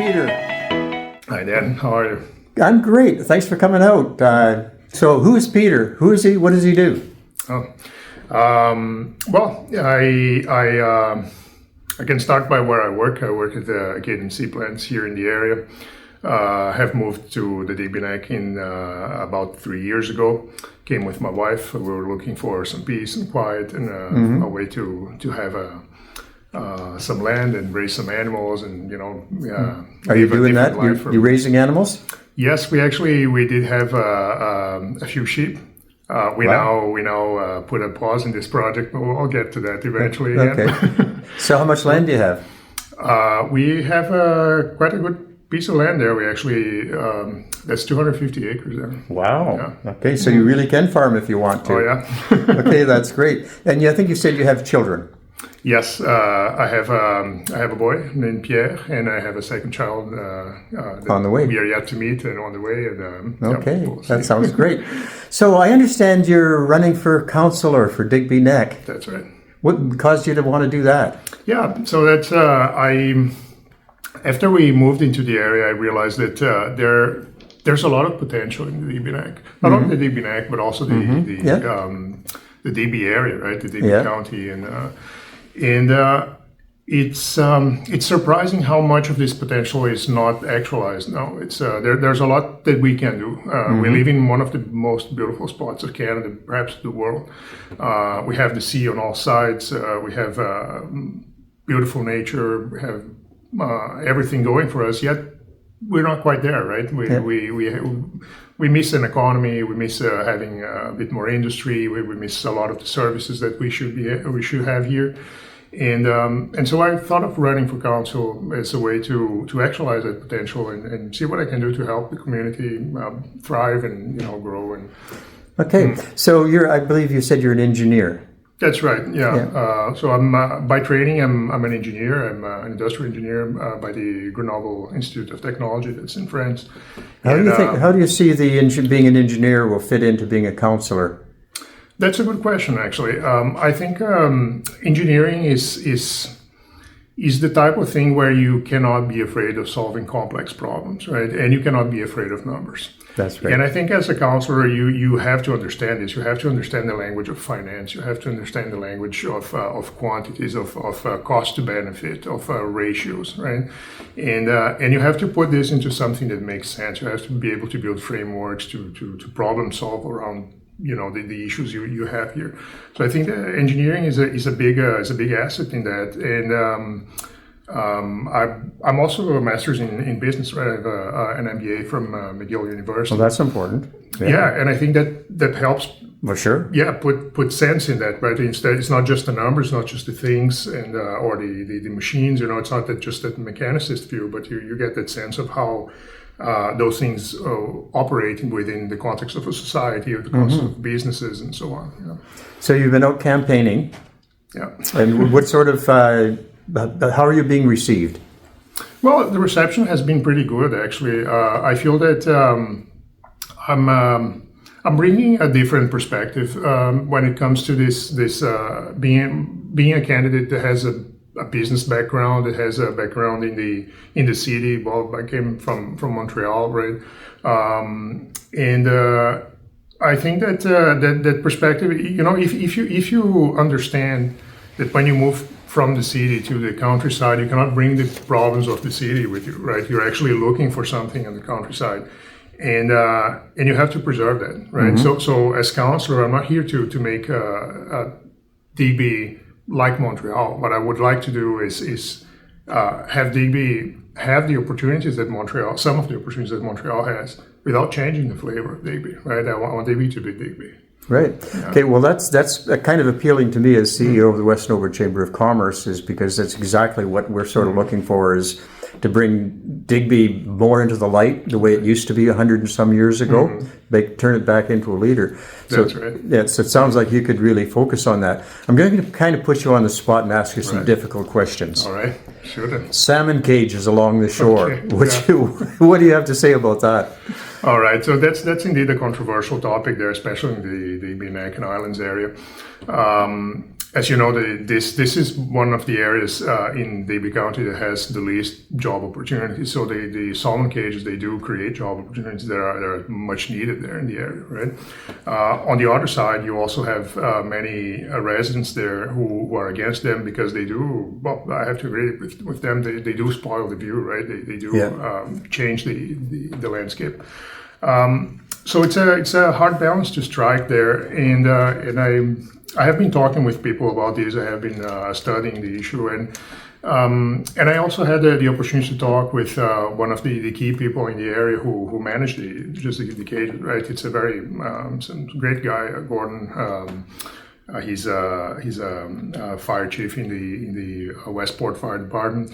Peter. Hi, Dan. How are you? I'm great. Thanks for coming out. So who is Peter? Who is he? What does he do? Well, I can start by where I work. I work at the Acadian Seaplants here in the area. Have moved to the Digby Neck in about 3 years ago. Came with my wife. We were looking for some peace and quiet and a way to have some land and raise some animals and Are you doing that? You raising animals? Yes, we did have a few sheep. We now put a pause in this project, but we'll get to that eventually. Okay. So how much land do you have? We have quite a good piece of land there. We actually, that's 250 acres there. Wow. Yeah. Okay, so you really can farm if you want to. Oh, yeah. Okay, that's great. And I think you said you have children. Yes, I have a boy named Pierre, and I have a second child on the way. We are yet to meet and on the way. And, okay, that sounds great. So I understand you're running for councillor for Digby Neck. That's right. What caused you to want to do that? Yeah, so that's after we moved into the area, I realized that there's a lot of potential in the Digby Neck. Not only the Digby Neck, but also the Digby area, right? The Digby County, and it's surprising how much of this potential is not actualized now. It's there's a lot that we can do. We live in one of the most beautiful spots of Canada, perhaps the world. We have the sea on all sides. We have beautiful nature. We have everything going for us. Yet we're not quite there, right? We miss an economy. We miss having a bit more industry. We miss a lot of the services that we should have here. And so I thought of running for council as a way to actualize that potential and see what I can do to help the community thrive and grow. And okay, so I believe you said you're an engineer. That's right. Yeah. So I'm by training I'm an engineer. I'm an industrial engineer by the Grenoble Institute of Technology that's in France. How do you see being an engineer will fit into being a councillor? That's a good question, actually. I think engineering is the type of thing where you cannot be afraid of solving complex problems, right? And you cannot be afraid of numbers. That's right. And I think as a counselor, you have to understand this. You have to understand the language of finance. You have to understand the language of quantities, of cost to benefit, of ratios, right? And you have to put this into something that makes sense. You have to be able to build frameworks to problem solve around the issues you have here. So I think engineering is a big asset in that. And I'm also a master's in business, right? I have an MBA from McGill University. Well, that's important. Yeah, and I think that helps. For sure. Yeah, put sense in that, right? Instead, it's not just the numbers, not just the things, and or the machines. It's not just that mechanicist view, but you get that sense of how those things operate within the context of a society or the context of businesses and so on. So you've been out campaigning. Yeah. And what sort of how are you being received? Well, the reception has been pretty good, actually. I feel that I'm bringing a different perspective when it comes to this being a candidate that has a business background, that has a background in the city. Well, I came from Montreal, right? And I think that perspective, if you understand that when you move from the city to the countryside, you cannot bring the problems of the city with you, right? You're actually looking for something in the countryside, and you have to preserve that, right? So as councillor, I'm not here to make Digby like Montreal. What I would like to do is have Digby have the opportunities that Montreal, some of the opportunities that Montreal has, without changing the flavor of Digby, right? I want Digby to be Digby. Right. Yeah. Okay. Well, that's kind of appealing to me as CEO of the Western Alberta Chamber of Commerce, is because that's exactly what we're sort of looking for, is to bring Digby more into the light, the way it used to be 100 and some years ago, turn it back into a leader. That's right. Yeah, so it sounds like you could really focus on that. I'm going to kind of put you on the spot and ask you some difficult questions. All right, sure then. Salmon cages along the shore. Okay. What do you have to say about that? All right, so that's indeed a controversial topic there, especially in the Digby Neck Islands area. as you know, this is one of the areas in Digby County that has the least job opportunities. So the salmon cages, they do create job opportunities that are much needed there in the area, right? On the other side, you also have many residents there who are against them because they do, well, I have to agree with them, they do spoil the view, right? They do change the landscape. So it's a hard balance to strike there, and I have been talking with people about this. I have been studying the issue, and I also had the opportunity to talk with one of the key people in the area who managed the cage. Right, it's a very some great guy, Gordon. He's a fire chief in the Westport Fire Department.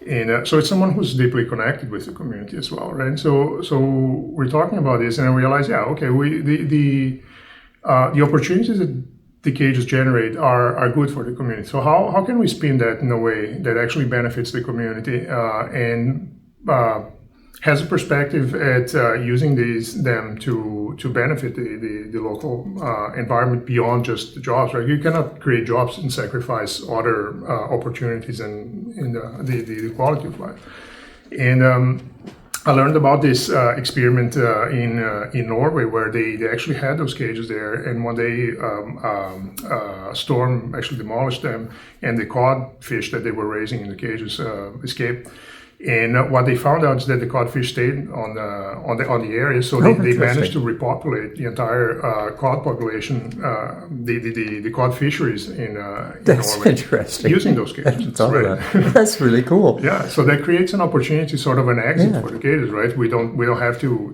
And so it's someone who's deeply connected with the community as well, right? So we're talking about this, and I realized, the opportunities that the cages generate are good for the community. So how can we spin that in a way that actually benefits the community and has a perspective at using them to benefit the local environment beyond just the jobs, right? You cannot create jobs and sacrifice other opportunities and the quality of life. And I learned about this experiment in Norway, where they actually had those cages there, and one day a storm actually demolished them, and the cod fish that they were raising in the cages escaped. And what they found out is that the codfish stayed on the area, so they managed to repopulate the entire cod population, the cod fisheries in That's Norway, interesting. using those cages. Right? That's really cool. Yeah, so that creates an opportunity, sort of an exit for the cages, right? We don't have to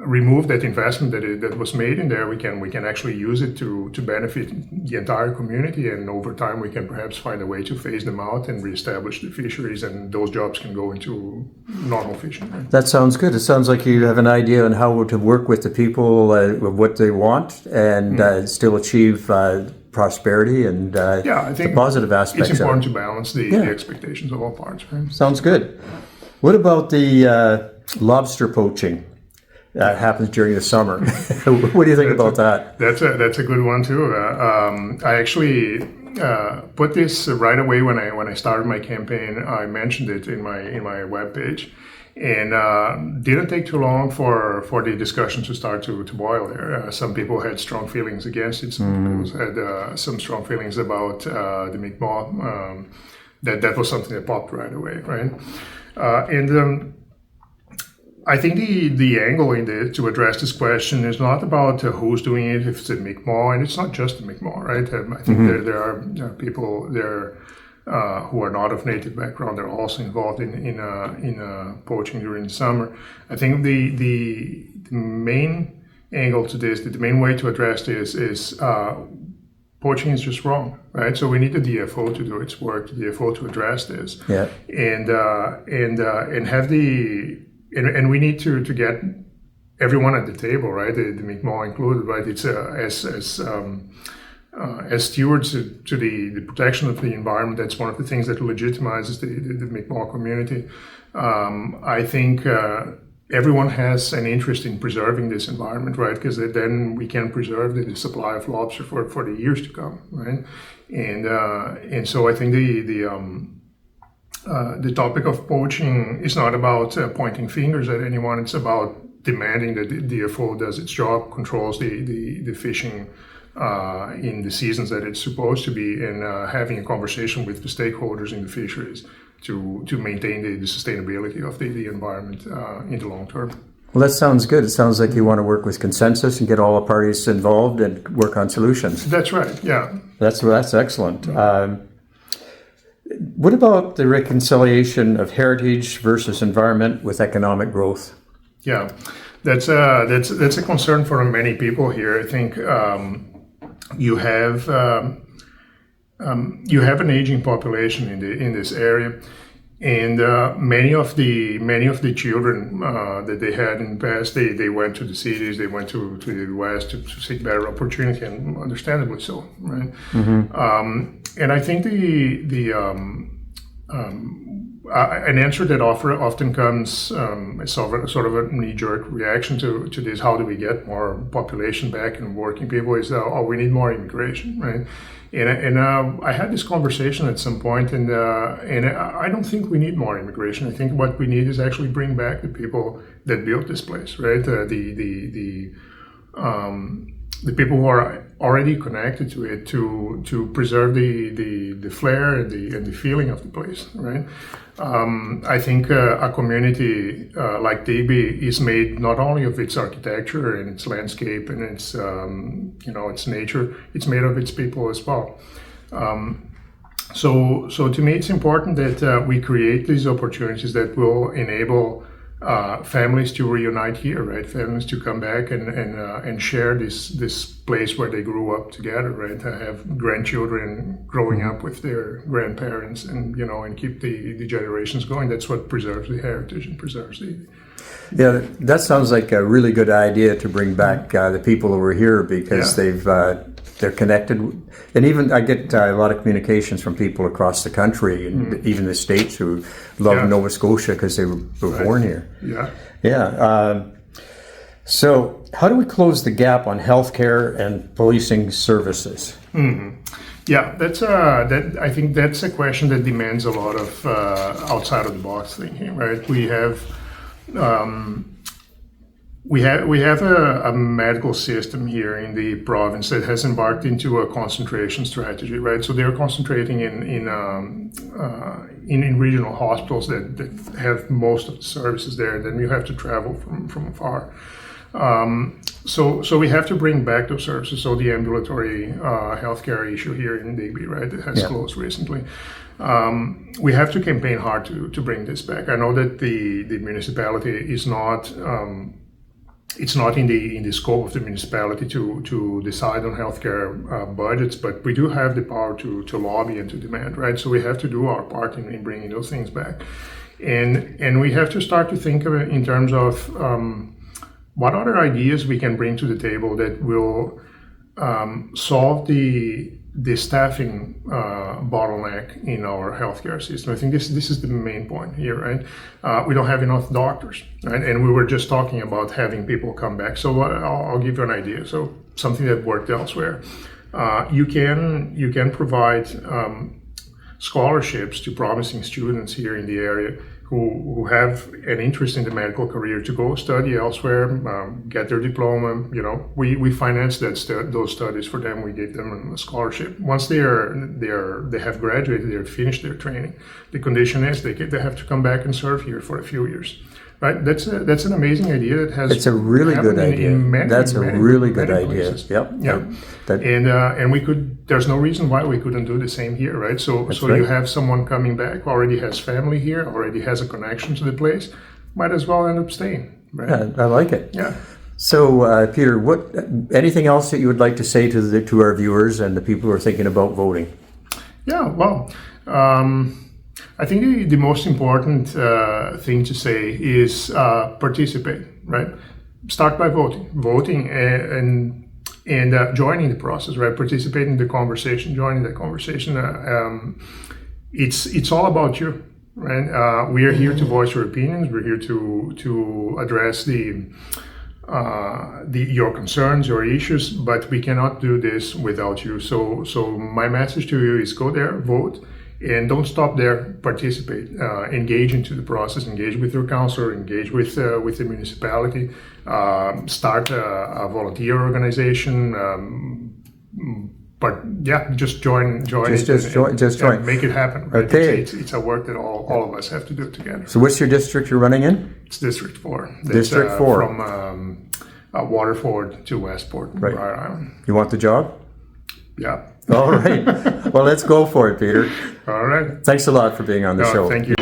remove that investment that was made in there. We can actually use it to benefit the entire community, and over time we can perhaps find a way to phase them out and reestablish the fisheries, and those jobs can go into normal fishing. Right? That sounds good. It sounds like you have an idea on how to work with the people, what they want, and still achieve prosperity and I think the positive aspects. It's important to balance the expectations of all parts. Right? Sounds good. What about the lobster poaching? Happens during the summer. What do you think about that? That's a good one too. I actually put this right away when I started my campaign. I mentioned it in my webpage, and didn't take too long for the discussion to start to boil there. Some people had strong feelings against it. Some people had some strong feelings about the Mi'kmaq. That was something that popped right away, right? I think the angle to address this question is not about who's doing it, if it's a Mi'kmaq, and it's not just the Mi'kmaq, right? I think there are people there who are not of native background. They're also involved in poaching during the summer. I think the main angle to this, the main way to address this is poaching is just wrong, right? So we need the DFO to do its work, the DFO to address this, and have And we need to get everyone at the table, right? The Mi'kmaq included, right? It's as stewards to the protection of the environment. That's one of the things that legitimizes the Mi'kmaq community. I think everyone has an interest in preserving this environment, right? Because then we can preserve the supply of lobster for the years to come, right? And so I think the topic of poaching is not about pointing fingers at anyone. It's about demanding that the DFO does its job, controls the fishing in the seasons that it's supposed to be, and having a conversation with the stakeholders in the fisheries to maintain the sustainability of the environment in the long term. Well, that sounds good. It sounds like you want to work with consensus and get all the parties involved and work on solutions. That's right, yeah. That's excellent. What about the reconciliation of heritage versus environment with economic growth? Yeah, that's a concern for many people here. I think you have an aging population in this area, and many of the children that they had in the past, they went to the cities, they went to the West to seek better opportunity, and understandably so, right? And I think an answer that often comes as sort of a knee-jerk reaction to this, how do we get more population back and working people, is, we need more immigration, right? And I had this conversation at some point, and I don't think we need more immigration. I think what we need is actually bring back the people that built this place, right? The people who are already connected to it, to preserve the flair and the feeling of the place, right? I think a community like Digby is made not only of its architecture and its landscape and its its nature, it's made of its people as well. So to me, it's important that we create these opportunities that will enable families to reunite here, right? Families to come back and share this place where they grew up together, right? To have grandchildren growing up with their grandparents, and and keep the generations going. That's what preserves the heritage and preserves the. Yeah, that sounds like a really good idea to bring back the people over here, because they're connected, and even I get a lot of communications from people across the country and even the States who love Nova Scotia because they were born here. Yeah. So how do we close the gap on healthcare and policing services? Yeah, that's I think that's a question that demands a lot of outside of the box thinking, right? We have a medical system here in the province that has embarked into a concentration strategy, right? So they're concentrating in regional hospitals that have most of the services there. Then you have to travel from afar. So we have to bring back those services. So the ambulatory healthcare issue here in Digby, right, that has closed recently. We have to campaign hard to bring this back. I know that the municipality is not. It's not in the scope of the municipality to decide on healthcare budgets, but we do have the power to lobby and to demand, right? So we have to do our part in bringing those things back, and we have to start to think of it in terms of what other ideas we can bring to the table that will solve the staffing bottleneck in our healthcare system. I think this is the main point here, right? We don't have enough doctors, right? And we were just talking about having people come back. So I'll give you an idea. So something that worked elsewhere. You can provide scholarships to promising students here in the area who have an interest in the medical career to go study elsewhere, get their diploma. We finance those studies for them. We give them a scholarship. Once they have graduated, they have finished their training. The condition is they have to come back and serve here for a few years. Right, that's an amazing idea that has. It's a really good idea. That's a really good idea. Yep. And we could. There's no reason why we couldn't do the same here, right? So you have someone coming back, already has family here, already has a connection to the place. Might as well end up staying. Right? Yeah, I like it. Yeah. So, Peter, anything else that you would like to say to our viewers and the people who are thinking about voting? Yeah. Well. I think the most important thing to say is participate, right? Start by voting and joining the process, right? Participate in the conversation, joining the conversation. It's all about you, right? We are here to voice your opinions. We're here to address your concerns, your issues, but we cannot do this without you. So my message to you is go there, vote. And don't stop there. Participate, engage into the process, engage with your councilor, engage with the municipality, start a volunteer organization. But yeah, just join. Just join. Make it happen. Right? Okay. It's a work that all of us have to do together. So what's your district you're running in? It's District 4. District 4. From Waterford to Westport, Rhode Island. You want the job? Yeah. All right. Well, let's go for it, Peter. All right. Thanks a lot for being on the show. Thank you.